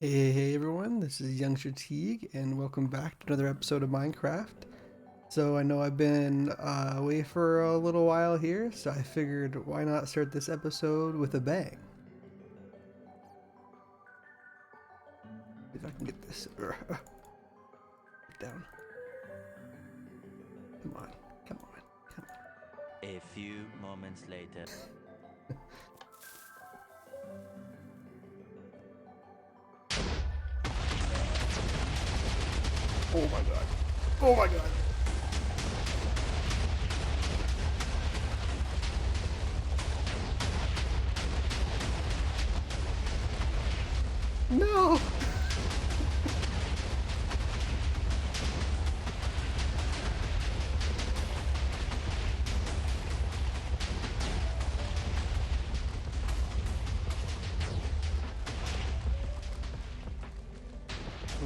Hey everyone, this is Youngster and welcome back to another episode of Minecraft. So I know I've been away for a little while here, so I figured why not start this episode with a bang. See if I can get this down. Come on, come on, come on. A few moments later. Oh my god. Oh my god. No!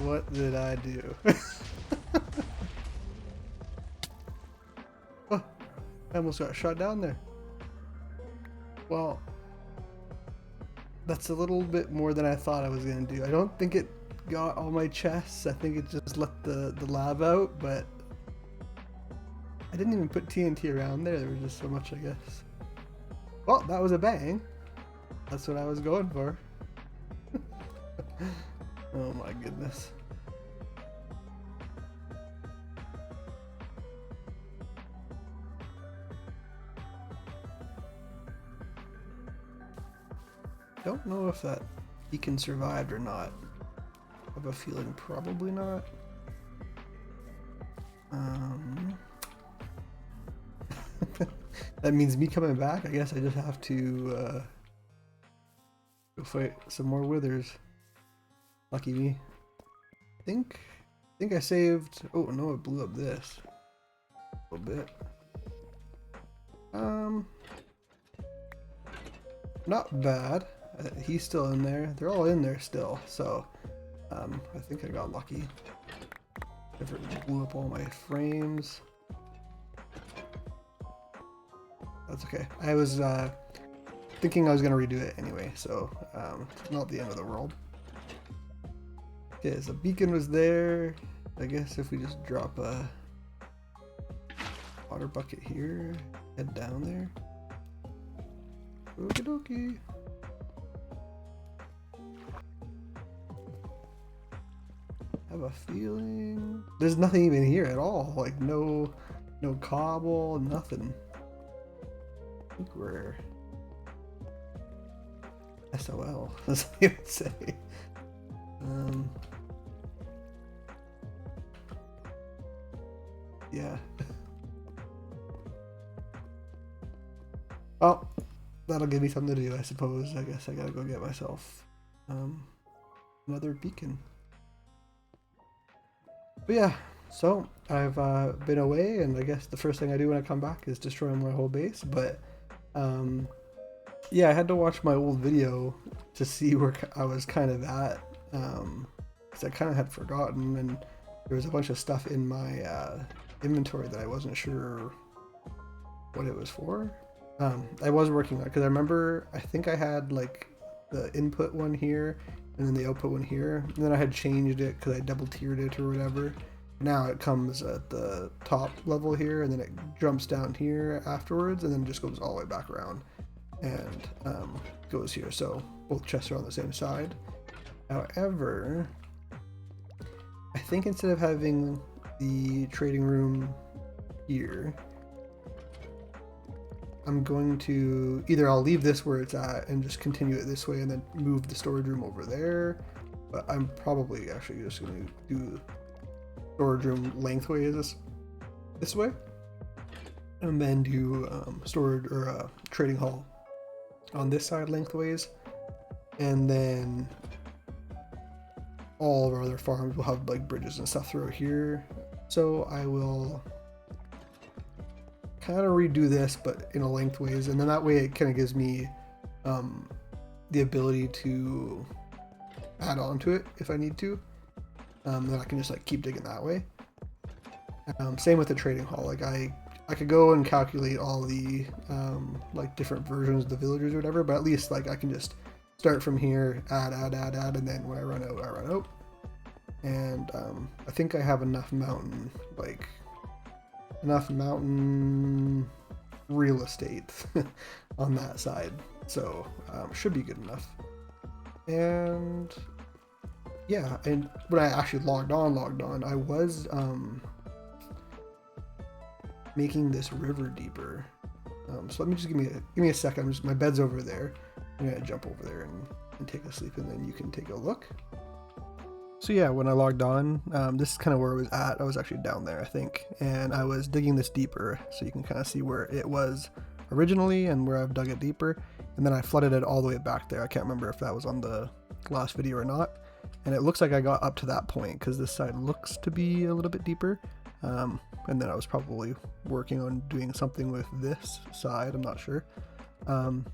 What did I do? Oh, I almost got shot down there. Well, that's a little bit more than I thought I was going to do. I don't think it got all my chests. I think it just let the lava out, but I didn't even put TNT around there. There was just so much, I guess. Well, that was a bang. That's what I was going for. Oh my goodness. Don't know if that beacon survived or not. I have a feeling probably not. That means me coming back. I guess I just have to go fight some more withers. Lucky me. I think I saved. Oh no, it blew up this a little bit. Not bad. He's still in there. They're all in there still. So I think I got lucky. If it blew up all my frames. That's okay. I was thinking I was gonna redo it anyway, so not the end of the world. Okay, so beacon was there. I guess if we just drop a water bucket here, head down there. Okie dokie. I have a feeling there's nothing even here at all. Like no cobble, nothing. I think we're SOL. That's what I would say. Yeah. Well, that'll give me something to do, I suppose. I guess I gotta go get myself another beacon. But yeah, so I've been away, and I guess the first thing I do when I come back is destroy my whole base. But yeah, I had to watch my old video to see where I was kind of at, because I kind of had forgotten, and there was a bunch of stuff in my inventory that I wasn't sure what it was for. I was working on it because I think I had like the input one here and then the output one here, and then I had changed it because I double tiered it or whatever. Now it comes at the top level here, and then it jumps down here afterwards, and then just goes all the way back around and goes here. So both chests are on the same side. However, I think instead of having the trading room here, I'm going to either I'll leave this where it's at and just continue it this way and then move the storage room over there, but I'm probably actually just going to do storage room lengthways this way, and then do storage or trading hall on this side lengthways, and then all of our other farms will have like bridges and stuff through here. So I will kind of redo this, but in a lengthways, and then that way it kind of gives me the ability to add on to it if I need to. Then I can just like keep digging that way. Same with the trading hall. Like I could go and calculate all the like different versions of the villagers or whatever, but at least like I can just start from here, add, and then when I run out, I run out. And I think I have enough mountain real estate on that side, so should be good enough. And yeah, and when I actually logged on, I was making this river deeper. So let me just give me a second. My bed's over there. I'm gonna jump over there and take a sleep, and then you can take a look. So yeah, when I logged on, this is kind of where I was at. I was actually down there, I think, and I was digging this deeper, so you can kind of see where it was originally and where I've dug it deeper, and then I flooded it all the way back there. I can't remember if that was on the last video or not, and it looks like I got up to that point because this side looks to be a little bit deeper, and then I was probably working on doing something with this side, I'm not sure. And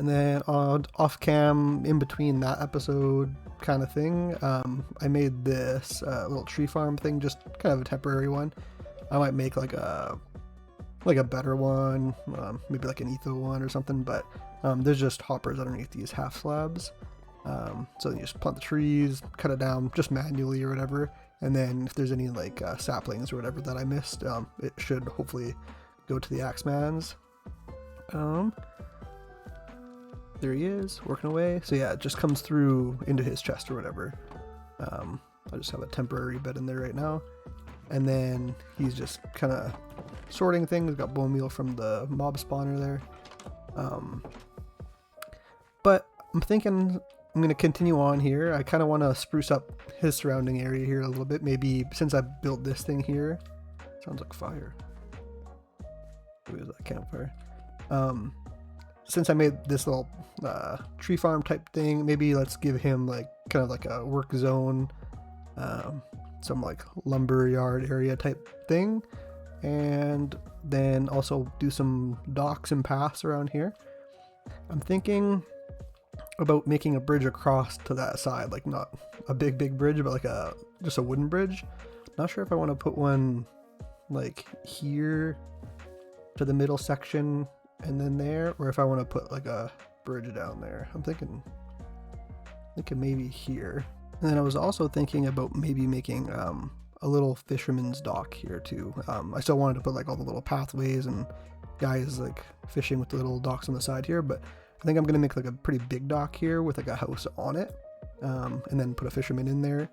then off cam, in between that episode kind of thing, I made this little tree farm thing, just kind of a temporary one. I might make like a better one, maybe like an etho one or something, but there's just hoppers underneath these half slabs. So you just plant the trees, cut it down just manually or whatever, and then if there's any like saplings or whatever that I missed, it should hopefully go to the Axemans. There he is, working away. So yeah, it just comes through into his chest or whatever. I just have a temporary bed in there right now. And then he's just kind of sorting things. Got bone meal from the mob spawner there. But I'm thinking I'm going to continue on here. I kind of want to spruce up his surrounding area here a little bit. Maybe since I built this thing here. Sounds like fire. What is that campfire? Since I made this little tree farm type thing, maybe let's give him like kind of like a work zone, some like lumber yard area type thing, and then also do some docks and paths around here. I'm thinking about making a bridge across to that side, like not a big bridge, but like just a wooden bridge. Not sure if I want to put one like here to the middle section and then there, or if I want to put like a bridge down there. I'm thinking maybe here. And then I was also thinking about maybe making a little fisherman's dock here too. I still wanted to put like all the little pathways and guys like fishing with the little docks on the side here, but I think I'm gonna make like a pretty big dock here with like a house on it, and then put a fisherman in there.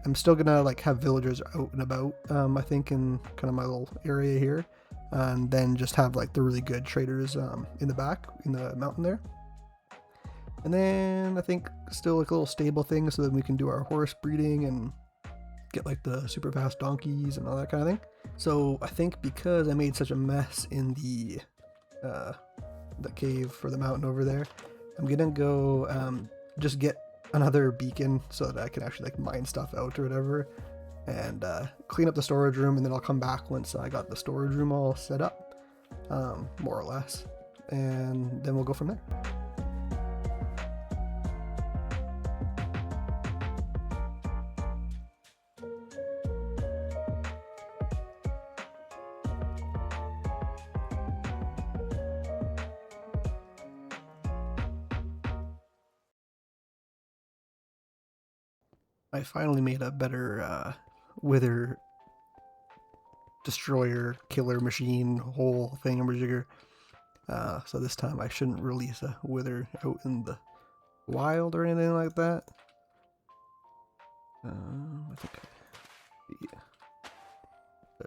I'm still gonna like have villagers out and about, I think, in kind of my little area here. And then just have like the really good traders in the back, in the mountain there. And then I think still like a little stable thing so that we can do our horse breeding and get like the super fast donkeys and all that kind of thing. So I think because I made such a mess in the cave for the mountain over there, I'm gonna go just get another beacon so that I can actually like mine stuff out or whatever, and clean up the storage room, and then I'll come back once I got the storage room all set up, more or less, and then we'll go from there. I finally made a better wither destroyer killer machine whole thingamajigger. So this time I shouldn't release a wither out in the wild or anything like that. I think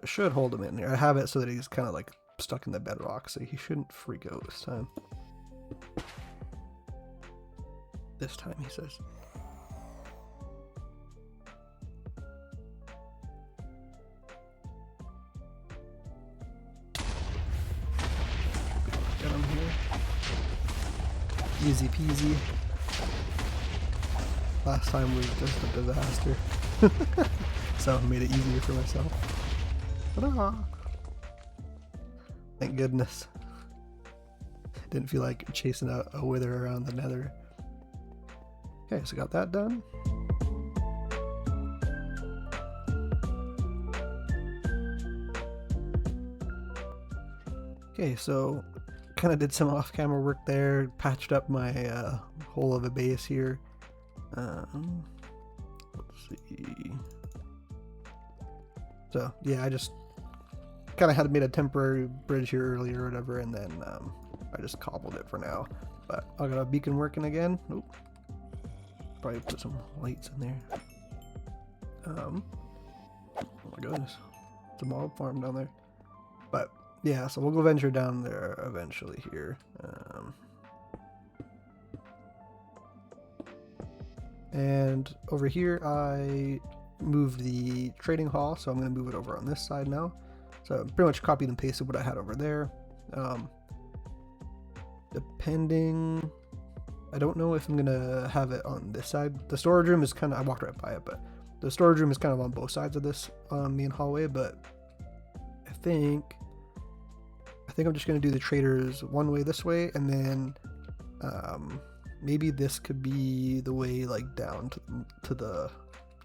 I should hold him in here. I have it so that he's kind of like stuck in the bedrock, so he shouldn't freak out this time. This time, he says. Get him here. Easy peasy. Last time was just a disaster. So I made it easier for myself. Ta-da! Thank goodness. Didn't feel like chasing a wither around the nether. Okay, so got that done. Okay, so kind of did some off-camera work there, patched up my hole of a base here. Let's see. So yeah, I just kind of had made a temporary bridge here earlier or whatever, and then I just cobbled it for now. But I got a beacon working again. Oop. Probably put some lights in there. Oh my goodness, it's a mob farm down there. But yeah, so we'll go venture down there eventually here. And over here I moved the trading hall, so I'm going to move it over on this side now. So pretty much copied and pasted what I had over there. Depending, I don't know if I'm going to have it on this side. The storage room is kind of, I walked right by it, but the storage room is kind of on both sides of this main hallway, but I think I'm just going to do the traders one way this way, and then maybe this could be the way like down to the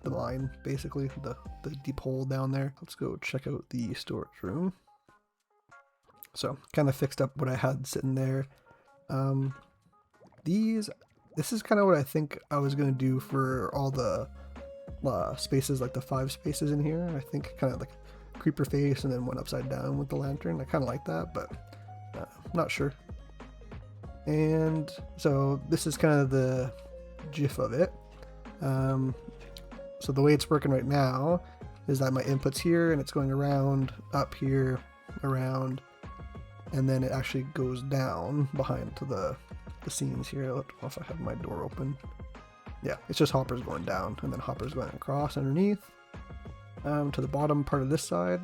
mine, basically the deep hole down there. Let's go check out the storage room. So kind of fixed up what I had sitting there. This is kind of what I think I was going to do for all the spaces, like the 5 spaces in here. I think kind of like creeper face and then one upside down with the lantern. I kind of like that, but not sure. And so this is kind of the gif of it. So the way it's working right now is that my input's here and it's going around, up here, around, and then it actually goes down behind to the scenes here. I don't know if I have my door open. Yeah, it's just hoppers going down and then hoppers going across underneath to the bottom part of this side.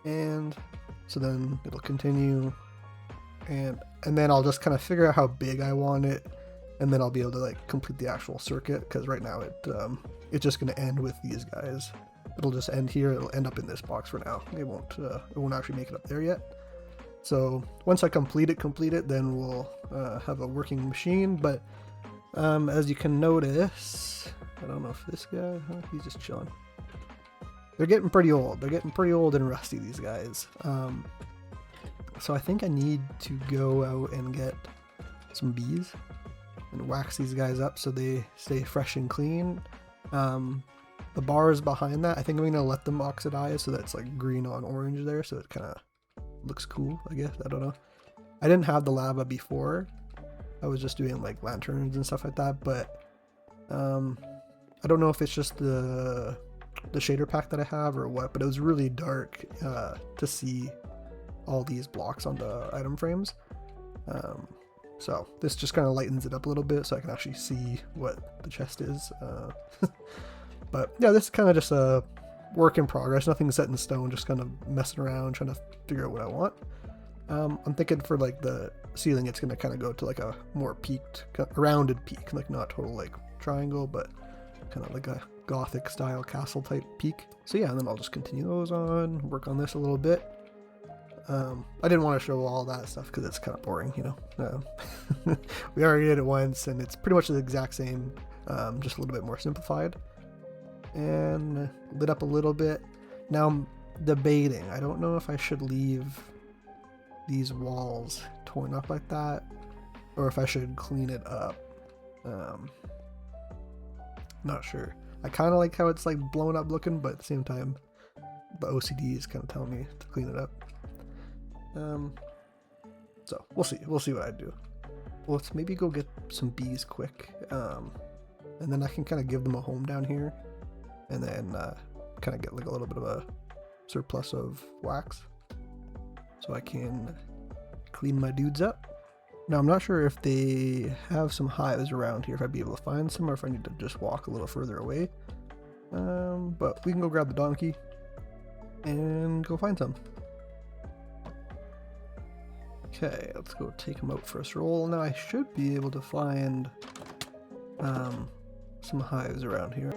And so then it'll continue, and then I'll just kind of figure out how big I want it, and then I'll be able to like complete the actual circuit, because right now it's just going to end with these guys. It'll just end here. It'll end up in this box for now. It won't actually make it up there yet. So once I complete it, then we'll have a working machine. But as you can notice, I don't know if this guy, he's just chilling. They're getting pretty old. They're getting pretty old and rusty, these guys. So I think I need to go out and get some bees and wax these guys up so they stay fresh and clean. The bars behind that, I think I'm going to let them oxidize so that it's like green on orange there, so it kind of looks cool, I guess. I don't know. I didn't have the lava before. I was just doing like lanterns and stuff like that, but I don't know if it's just the shader pack that I have or what, but it was really dark to see all these blocks on the item frames. So this just kind of lightens it up a little bit so I can actually see what the chest is. But yeah, this is kind of just a work in progress. Nothing set in stone, just kind of messing around, trying to figure out what I want. I'm thinking for like the ceiling, it's going to kind of go to like a more peaked, rounded peak, like not total like triangle, but kind of like a Gothic style castle type peak. So yeah, and then I'll just continue those on, work on this a little bit. I didn't want to show all that stuff because it's kind of boring, you know. We already did it once, and it's pretty much the exact same, just a little bit more simplified. And lit up a little bit. Now I'm debating. I don't know if I should leave these walls torn up like that, or if I should clean it up. Not sure. I kind of like how it's like blown up looking, but at the same time, the OCD is kind of telling me to clean it up. So we'll see what I do. Well, let's maybe go get some bees quick, and then I can kind of give them a home down here, and then kind of get like a little bit of a surplus of wax, so I can clean my dudes up. Now I'm not sure if they have some hives around here, if I'd be able to find some, or if I need to just walk a little further away. But we can go grab the donkey and go find some. Okay, let's go take him out for a stroll. Now I should be able to find some hives around here.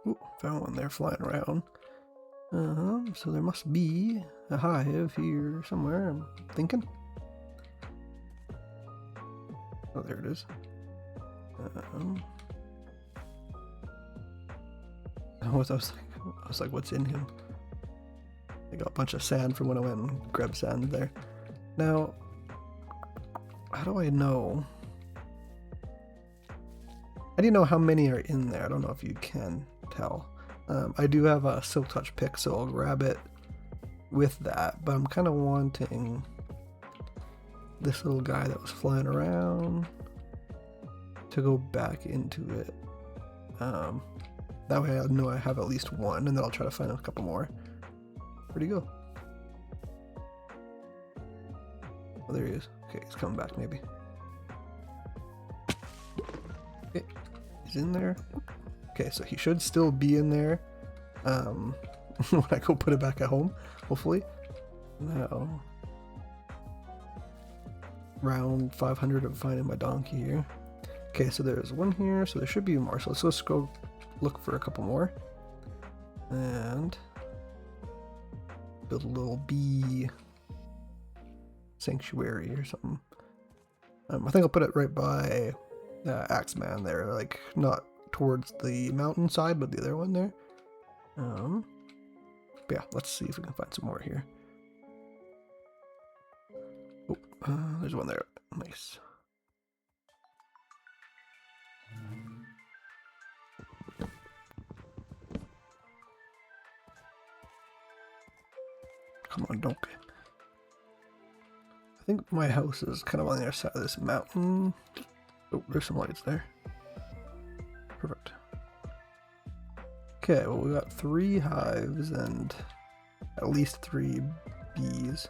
Ooh, found one there flying around. So there must be a hive here somewhere, I'm thinking. Oh, there it is. I was like, what's in him? I got a bunch of sand from when I went and grabbed sand there. Now, how do I know? How do you know how many are in there? I don't know if you can tell. I do have a silk touch pick, so I'll grab it with that, but I'm kind of wanting this little guy that was flying around to go back into it. That way I know I have at least one, and then I'll try to find a couple more. Where'd he go? Oh, there he is. Okay, he's coming back maybe. Okay, he's in there. Okay, so he should still be in there when I go put it back at home, hopefully. Now, round 500 of finding my donkey here. Okay, so there's one here, so there should be more. So let's go look for a couple more. And build a little bee sanctuary or something. I think I'll put it right by Axeman there, like not towards the mountainside, but the other one there. But yeah, let's see if we can find some more here. Oh, there's one there. Nice. Come on, donkey. I think my house is kind of on the other side of this mountain. Oh, there's some lights there. Perfect. Okay, well, we got 3 hives and at least 3 bees.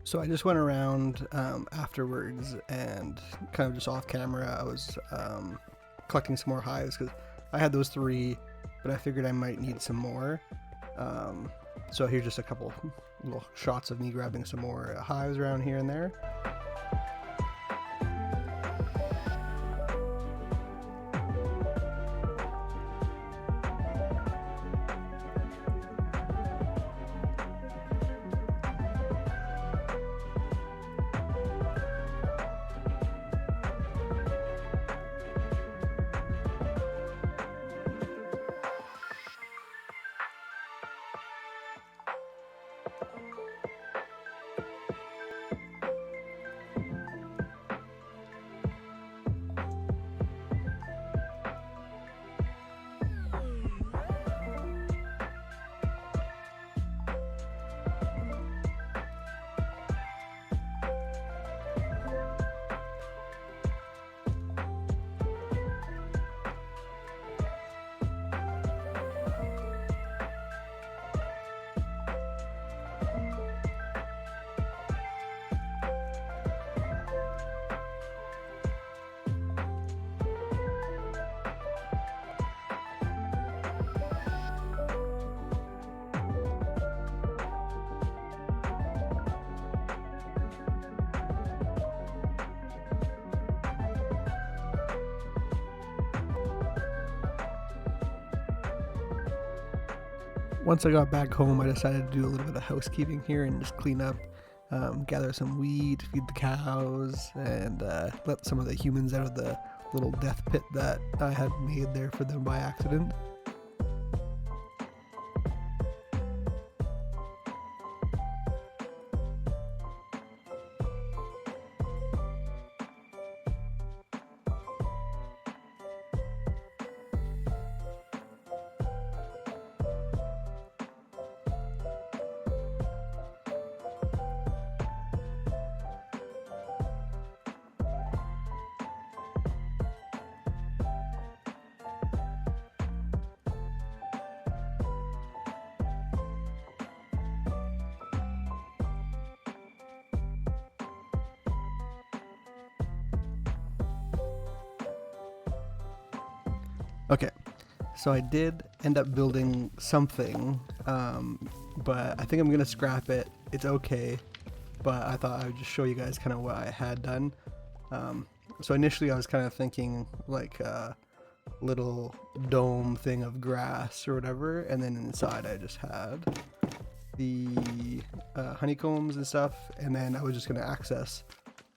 So I just went around afterwards and kind of just off camera, I was collecting some more hives because I had those 3, but I figured I might need some more. So here's just a couple little shots of me grabbing some more hives around here and there. Once I got back home, I decided to do a little bit of housekeeping here and just clean up, gather some wheat, feed the cows, and let some of the humans out of the little death pit that I had made there for them by accident. Okay, so I did end up building something, but I think I'm gonna scrap it. It's okay, but I thought I would just show you guys kind of what I had done. So initially I was kind of thinking like little dome thing of grass or whatever, and then inside I just had the honeycombs and stuff, and then I was just going to access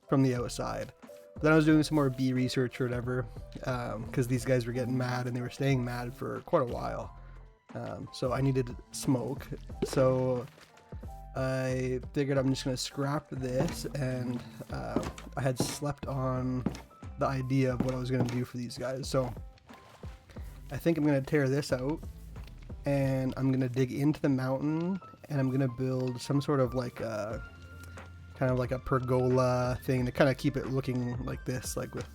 from the outside. But then I was doing some more bee research or whatever, because these guys were getting mad and they were staying mad for quite a while. So I needed smoke. So I figured I'm just going to scrap this, and I had slept on the idea of what I was going to do for these guys. So I think I'm going to tear this out, and I'm going to dig into the mountain, and I'm going to build some sort of like a kind of like a pergola thing to kind of keep it looking like this, like with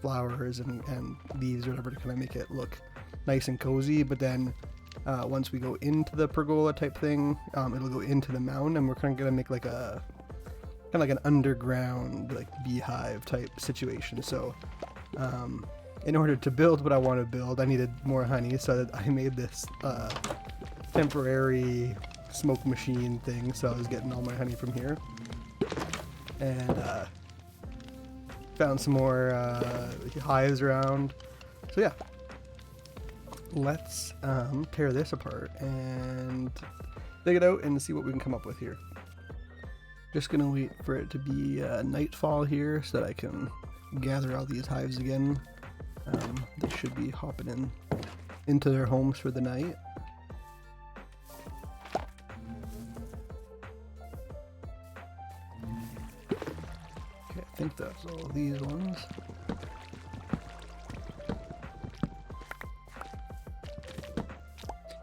flowers and leaves or whatever, to kind of make it look nice and cozy. But then once we go into the pergola type thing, it'll go into the mountain, and we're kind of going to make like a kind of like an underground like beehive type situation. So in order to build what I want to build, I needed more honey, so I made this temporary smoke machine thing. So I was getting all my honey from here, and found some more hives around. So yeah, let's tear this apart and dig it out and see what we can come up with here. Just gonna wait for it to be nightfall here so that I can gather all these hives again. They should be hopping into their homes for the night. Okay, I think that's all these ones.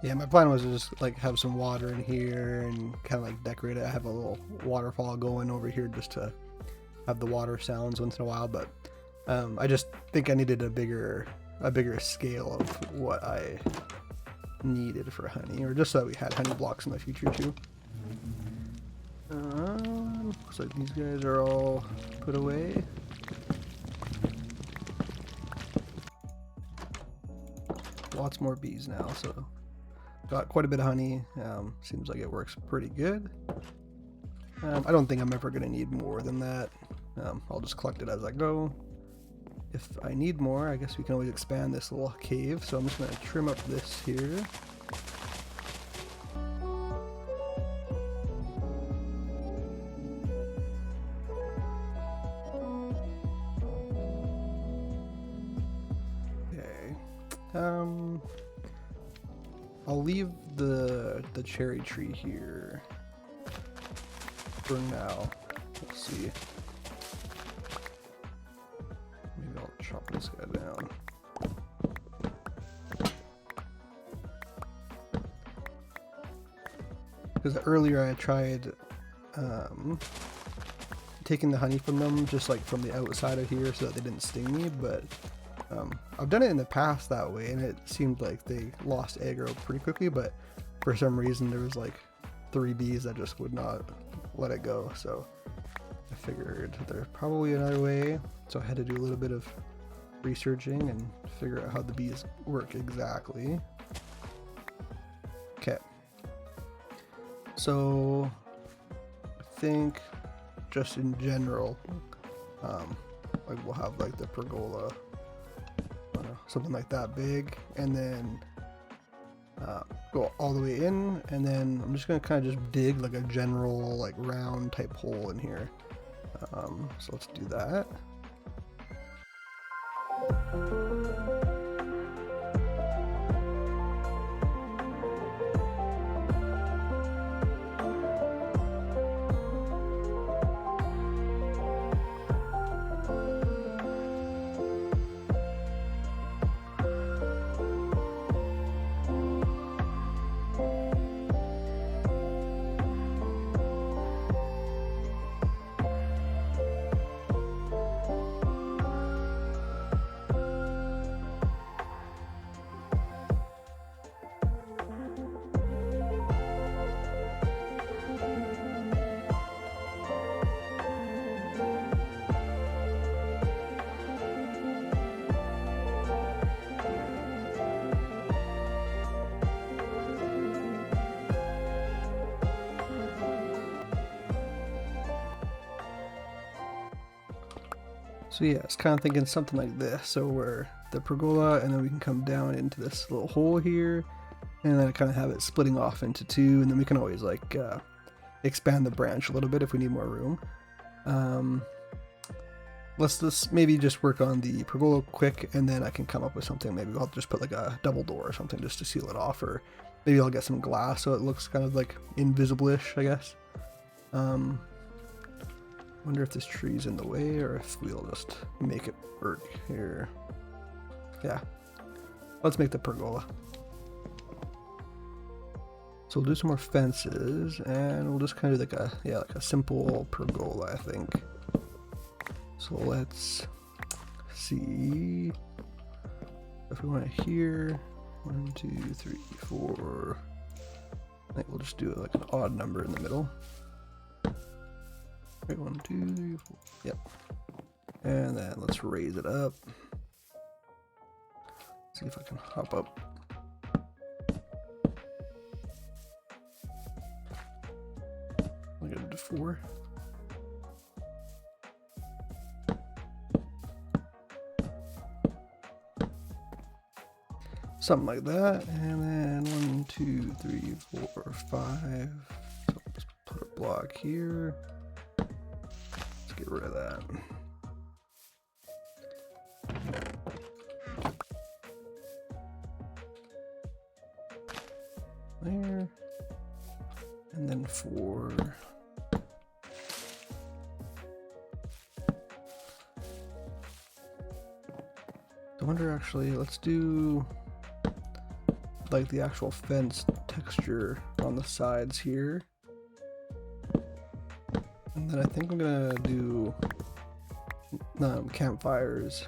Yeah, my plan was to just like have some water in here and kind of like decorate it. I have a little waterfall going over here just to have the water sounds once in a while, but I just think I needed a bigger scale of what I needed for honey, or just so that we had honey blocks in the future too. Looks like these guys are all put away. Lots more bees now, so got quite a bit of honey. Seems like it works pretty good. I don't think I'm ever going to need more than that. I'll just collect it as I go. If I need more, I guess we can always expand this little cave. So I'm just going to trim up this here. Okay. I'll leave the cherry tree here for now. Let's see. Maybe I'll chop this guy down. Because earlier I tried taking the honey from them, just like from the outside of here, so that they didn't sting me, but I've done it in the past that way, and it seemed like they lost aggro pretty quickly, but for some reason there was like 3 bees that just would not let it go. So I figured there's probably another way, so I had to do a little bit of researching and figure out how the bees work exactly. Okay, so I think just in general, like we'll have like the pergola, something like that big, and then go all the way in, and then I'm just gonna kind of just dig like a general like round type hole in here. So let's do that. So yeah, it's kind of thinking something like this. So where the pergola, and then we can come down into this little hole here, and then kind of have it splitting off into two, and then we can always like expand the branch a little bit if we need more room. Let's just maybe just work on the pergola quick, and then I can come up with something. Maybe I'll just put like a double door or something just to seal it off, or maybe I'll get some glass so it looks kind of like invisible-ish, I guess. Wonder if this tree's in the way or if we'll just make it work here. Yeah, let's make the pergola. So we'll do some more fences, and we'll just kind of do like a simple pergola, I think. So let's see if we want it here. 1, 2, 3, 4. I think we'll just do like an odd number in the middle. Right, 1, 2, 3, 4. Yep. And then let's raise it up. See if I can hop up. I'll get it to 4. Something like that. And then 1, 2, 3, 4, 5. So let's put a block here. Let's get rid of that. There. And then 4. I wonder actually, let's do like the actual fence texture on the sides here. And then I think I'm gonna do campfires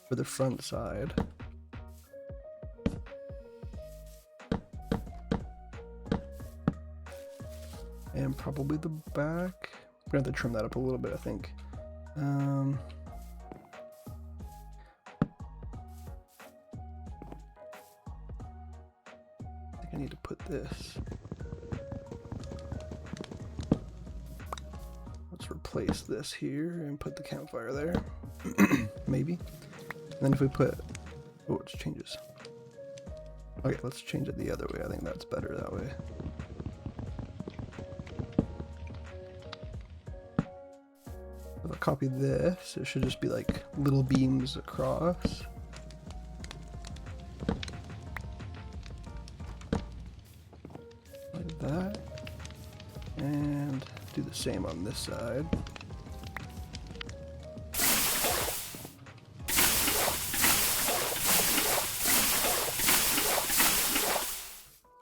for the front side. And probably the back. I'm gonna have to trim that up a little bit, I think. I need to put this. Let's replace this here and put the campfire there. Maybe. And then if we put, oh, it changes. Okay, let's change it the other way. I think that's better that way. If I copy this, it should just be like little beams across. Like that. And do the same on this side.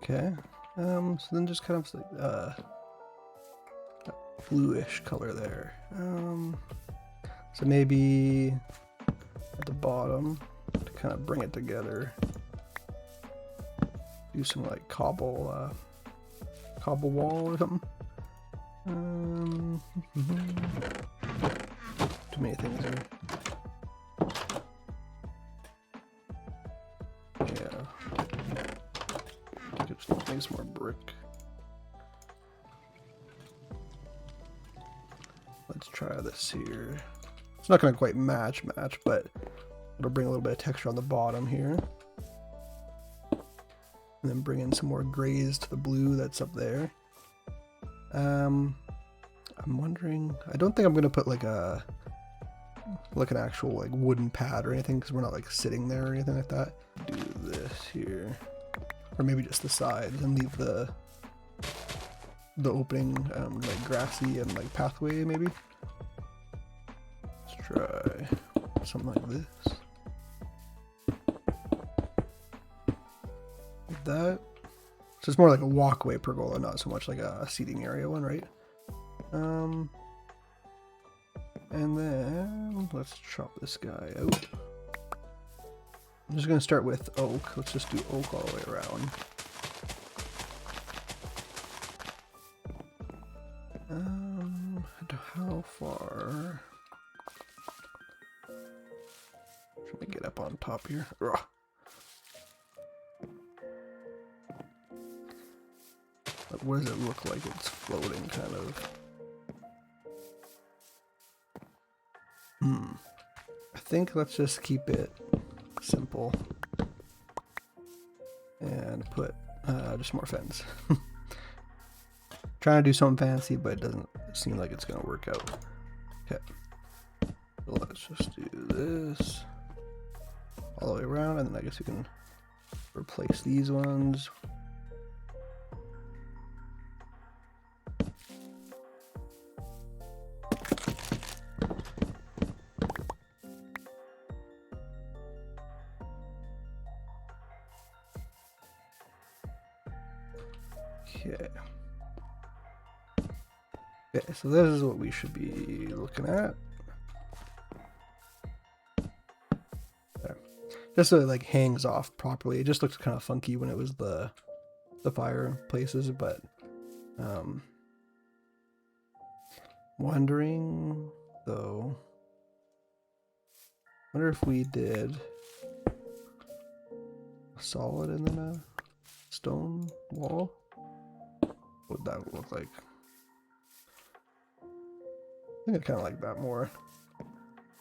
Okay. So then just kind of like bluish color there. So maybe at the bottom to kind of bring it together. Do some like cobble wall or something. Too many things here. Yeah. I could just make some more brick. Let's try this here. It's not gonna quite match, but it'll bring a little bit of texture on the bottom here. And then bring in some more grays to the blue that's up there. I'm wondering, I don't think I'm gonna put like an actual like wooden pad or anything, because we're not like sitting there or anything like that. Do this here, or maybe just the sides, and leave the opening like grassy and like pathway maybe. Let's try something like this. Like that. So it's more like a walkway pergola, not so much like a seating area one, right? And then let's chop this guy out. I'm just gonna start with oak. Let's just do oak all the way around. How far? Should we get up on top here? Ugh. But what does it look like it's floating, kind of? I think let's just keep it simple. And put just more fence. Trying to do something fancy, but it doesn't seem like it's gonna work out. Okay. So let's just do this all the way around, and then I guess we can replace these ones. Okay. Okay, so this is what we should be looking at. There. Just so it like hangs off properly. It just looks kind of funky when it was the fireplaces, but wondering though. Wonder if we did a solid and then a stone wall. What would that look like? I think I kind of like that more.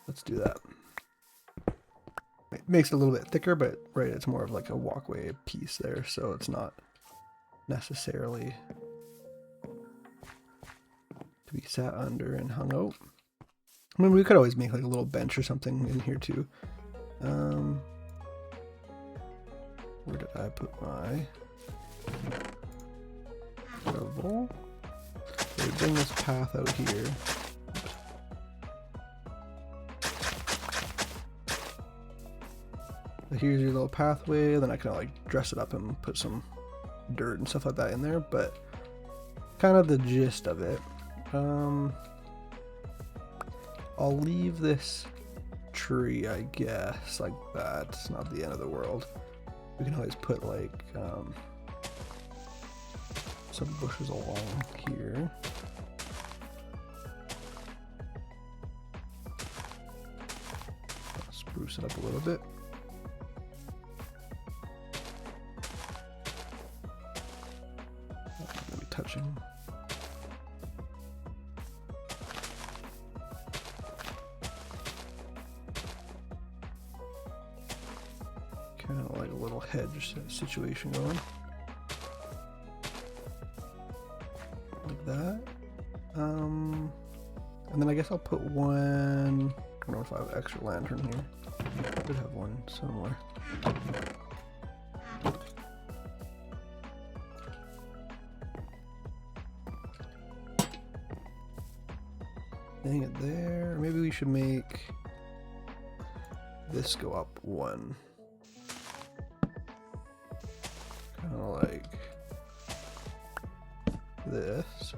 Let's do that. It makes it a little bit thicker, but right, it's more of like a walkway piece there, so it's not necessarily to be sat under and hung out. I mean, we could always make like a little bench or something in here too. Where did I put my shovel? So we bring this path out here. So here's your little pathway, then I can like dress it up and put some dirt and stuff like that in there, but kind of the gist of it. I'll leave this tree, I guess, like that. It's not the end of the world. We can always put like some bushes along here. Spruce it up a little bit. Not gonna be touching. Kind of like a little hedge situation going. Like that. And then I guess I'll put one. I don't know if I have extra lantern here. I could have one somewhere. Hang it there. Maybe we should make this go up one. Kind of like this.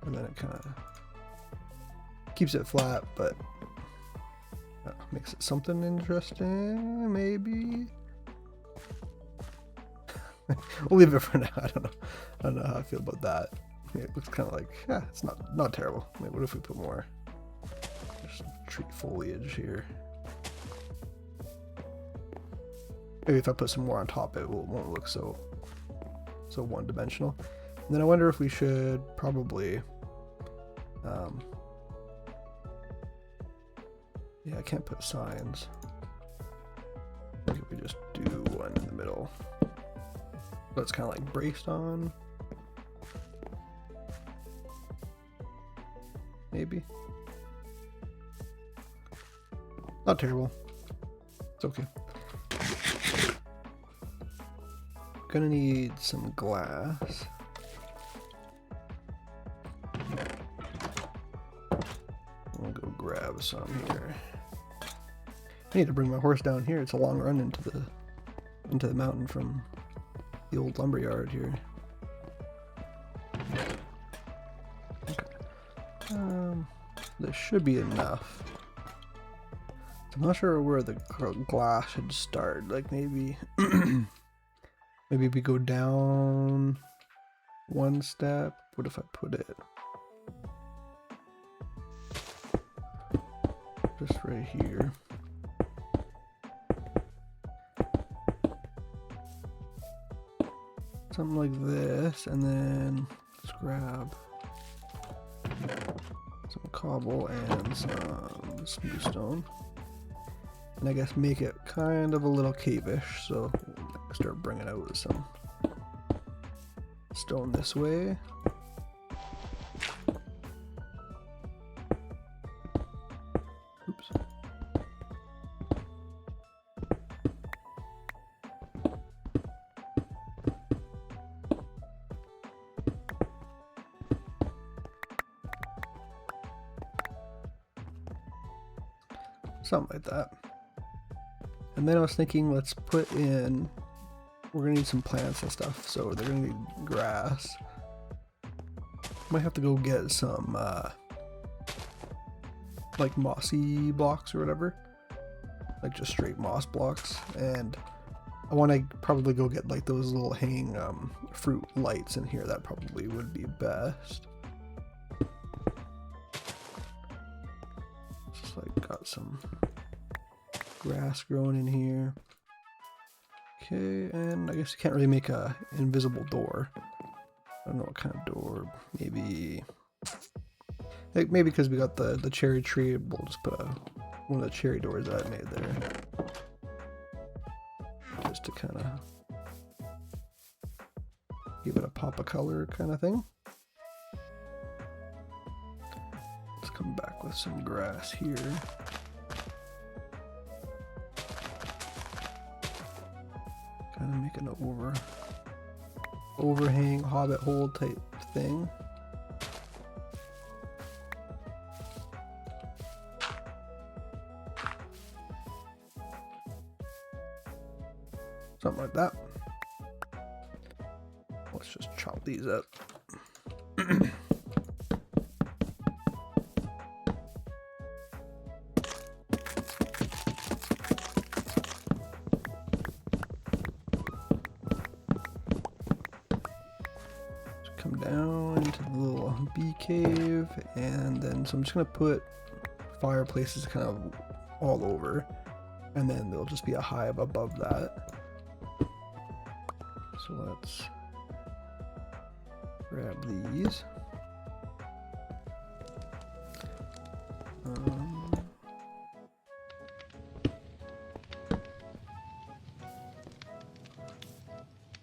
And then it kind of keeps it flat, but makes it something interesting, maybe. We'll leave it for now. I don't know how I feel about that. It looks kind of like, yeah, it's not terrible. I mean, what if we put more just tree foliage here? Maybe if I put some more on top, it won't look so one-dimensional. And then I wonder if we should probably, yeah, I can't put signs. Maybe we just do one in the middle. That's kind of like braced on. Maybe. Not terrible. It's okay. Gonna need some glass. I'll go grab some here. I need to bring my horse down here. It's a long run into the mountain from the old lumber yard here. Okay. This should be enough. I'm not sure where the glass should start. Like maybe maybe we go down one step. What if I put it just right here? Something like this, and then let's grab some cobble and some smooth stone. and I guess make it kind of a little cave-ish. So start bringing out some stone this way. Oops. Something like that. And then I was thinking, let's put in, we're gonna need some plants and stuff, so they're gonna need grass. Might have to go get some like mossy blocks or whatever, like just straight moss blocks. And I want to probably go get like those little hanging fruit lights in here. That probably would be best. Just like got some grass growing in here. Okay, and I guess you can't really make a invisible door. I don't know what kind of door. Maybe because we got the cherry tree, we'll just put one of the cherry doors that I made there, just to kind of give it a pop of color kind of thing. Let's come back with some grass here. Kind of make an overhang hobbit hole type thing. Something like that. Let's just chop these up. Come down into the little bee cave, and then so I'm just gonna put fireplaces kind of all over, and then there'll just be a hive above that. So let's grab these.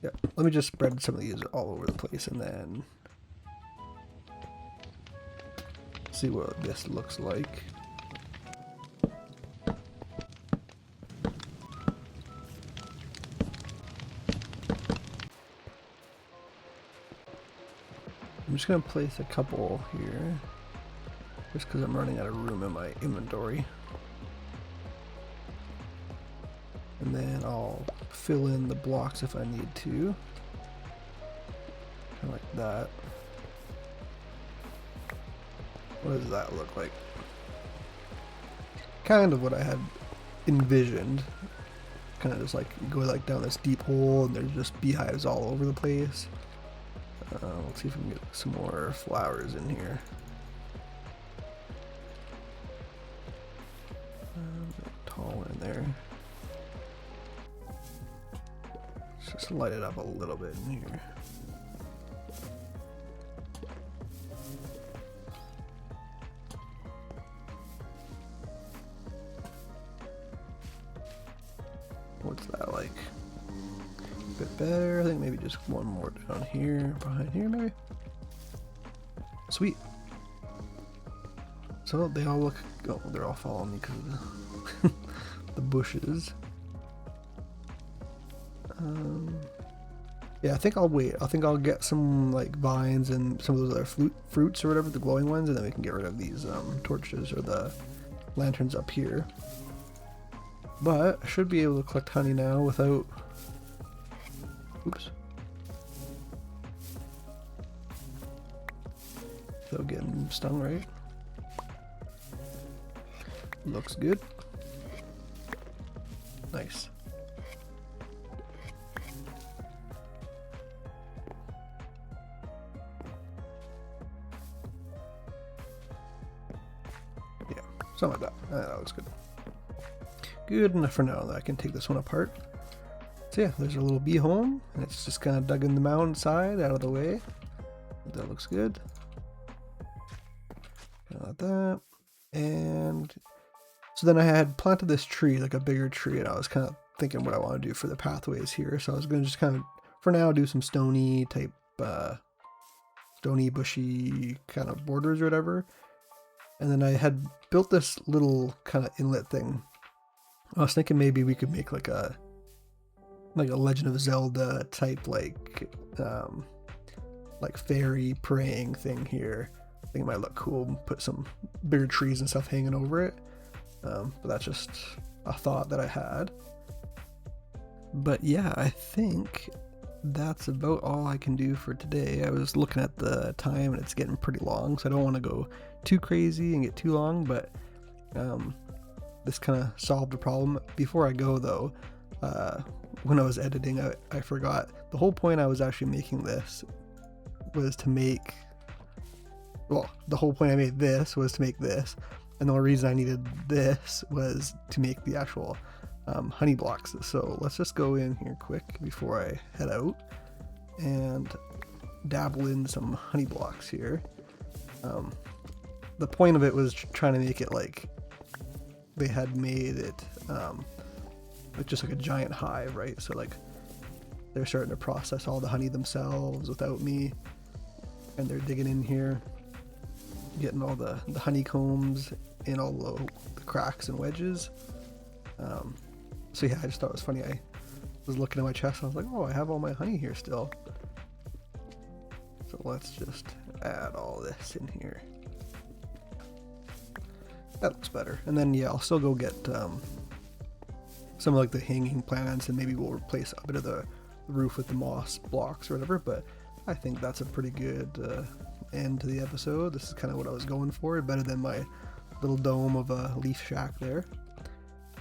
Yeah, let me just spread some of these all over the place and then see what this looks like. I'm just going to place a couple here, just because I'm running out of room in my inventory. And then I'll fill in the blocks if I need to. Kind of like that. What does that look like? Kind of what I had envisioned. Kind of just like you go like down this deep hole and there's just beehives all over the place. Let's see if we can get some more flowers in here. Tall one in there. Let's just light it up a little bit in here. What's that like? A bit better. I think maybe just one more down here, behind here maybe. Sweet. So they all look, oh, they're all following me because of the bushes. Yeah, I think I'll wait. I think I'll get some like vines and some of those other fruits or whatever, the glowing ones, and then we can get rid of these torches or the lanterns up here. But I should be able to collect honey now without, oops, without getting stung, right? Looks good. Nice. Yeah, something like that. That looks good. Good enough for now that I can take this one apart. So yeah, there's a little bee home, and it's just kind of dug in the mountainside out of the way. That looks good. Kind of like that. And So then I had planted this tree, like a bigger tree, and I was kind of thinking what I want to do for the pathways here. So I was going to just kind of, for now, do some stony type, stony bushy kind of borders or whatever. And then I had built this little kind of inlet thing. I was thinking maybe we could make like a Legend of Zelda type like fairy praying thing here. I think it might look cool. Put some bigger trees and stuff hanging over it. But that's just a thought that I had. But yeah, I think that's about all I can do for today. I was looking at the time and it's getting pretty long, so I don't want to go too crazy and get too long, but this kind of solved the problem. Before I go though, when I was editing, I forgot the whole point I was actually making this was to make, well, the whole point I made this was to make this, and the only reason I needed this was to make the actual honey blocks. So let's just go in here quick before I head out and dabble in some honey blocks here. The point of it was trying to make it like they had made it like just like a giant hive, right? So like they're starting to process all the honey themselves without me, and they're digging in here, getting all the honeycombs in all the cracks and wedges. So yeah, I just thought it was funny. I was looking at my chest and I was like, oh, I have all my honey here still. So let's just add all this in here. That looks better. And then yeah, I'll still go get some of like the hanging plants, and maybe we'll replace a bit of the roof with the moss blocks or whatever. But I think that's a pretty good end to the episode. This is kind of what I was going for, better than my little dome of a leaf shack there.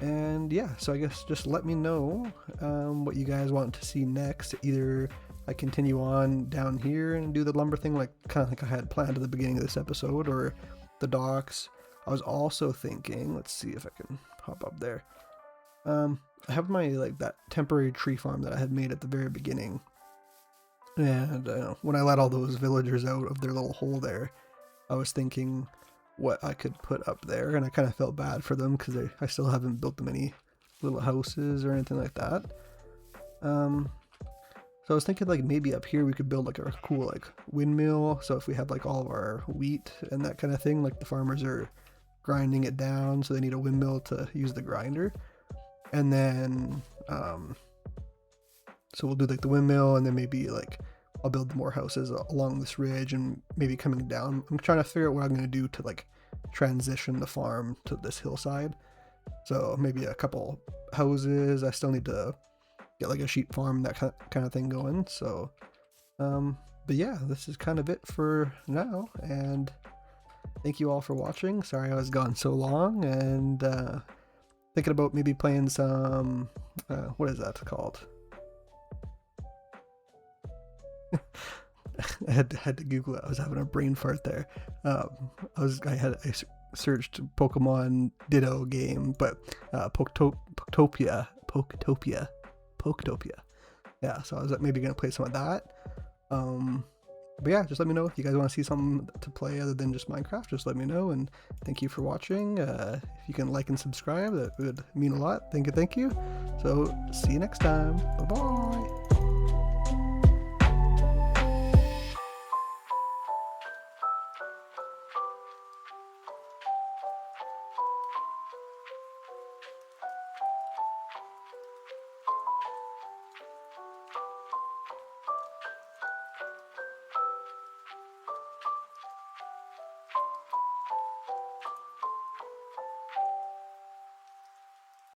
And yeah, so I guess just let me know what you guys want to see next. Either I continue on down here and do the lumber thing like kind of like I had planned at the beginning of this episode, or the docks. I was also thinking, let's see if I can hop up there. I have my like that temporary tree farm that I had made at the very beginning, and when I let all those villagers out of their little hole there, I was thinking what I could put up there, and I kind of felt bad for them because I still haven't built them any little houses or anything like that. So I was thinking like maybe up here we could build like a cool like windmill. So if we have like all of our wheat and that kind of thing, like the farmers are grinding it down, so they need a windmill to use the grinder. And then so we'll do like the windmill, and then maybe like I'll build more houses along this ridge and maybe coming down. I'm trying to figure out what I'm going to do to like transition the farm to this hillside. So maybe a couple houses. I still need to get like a sheep farm, that kind of thing going. So, but yeah, this is kind of it for now. And thank you all for watching. Sorry I was gone so long, and thinking about maybe playing some, what is that called? I had to Google it. I was having a brain fart there. I searched Pokemon Ditto game, but Poketopia. Yeah, so I was maybe gonna play some of that. But yeah, just let me know if you guys want to see something to play other than just Minecraft. Just let me know, and thank you for watching. If you can like and subscribe, that would mean a lot. Thank you. So see you next time. Bye bye.